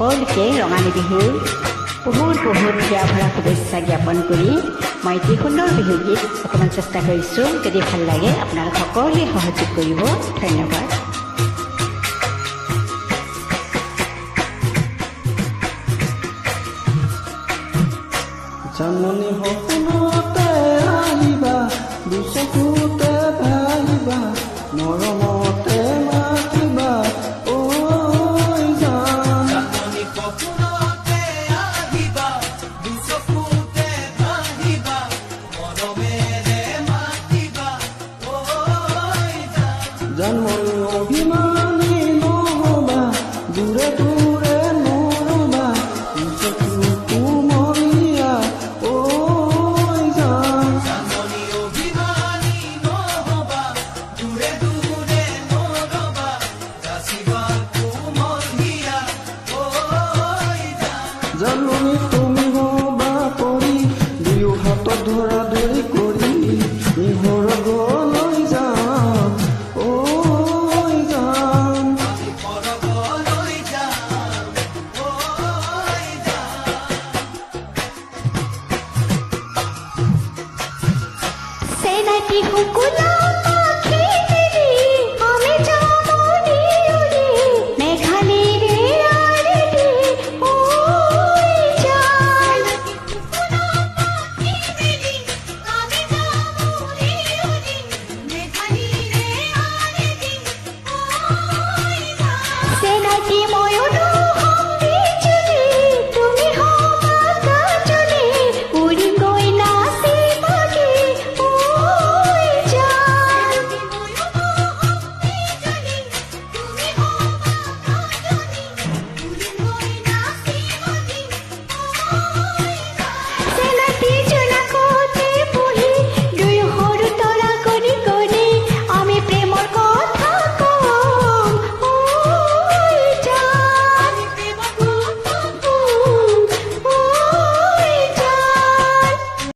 সকলোকে ৰঙালী বিহুৰ বহুত বহুত হিয়া ভৰা শুভেচ্ছা জ্ঞাপন কৰি মই এটি সুন্দৰ বিহু গীত অকণমান চেষ্টা কৰিছোঁ। যদি ভাল লাগে আপোনালোক সকলোৱে সহযোগ কৰিব। ধন্যবাদ। জানমণি সপোনতে আহিবা, দুচকুতে ভাবিবা, মৰমতে মাতিবা, ঐ জান। জানমণি সপোনতে আহিবা, দুচকুতে ভাবিবা, মৰমেৰে মাতিবা, ঐ জান। জানমণি অভিমানী নহবা, দূৰে দূৰে নৰবা, চকু কুমলীয়া, ঐ জান। জানমণি অভিমানী নহবা, দূৰে দূৰে নৰবা, যাচিবা কোমলীয়া, ঐ জান। জানমণি তুমি হবা পৰি, দুয়ো হাতত ধৰা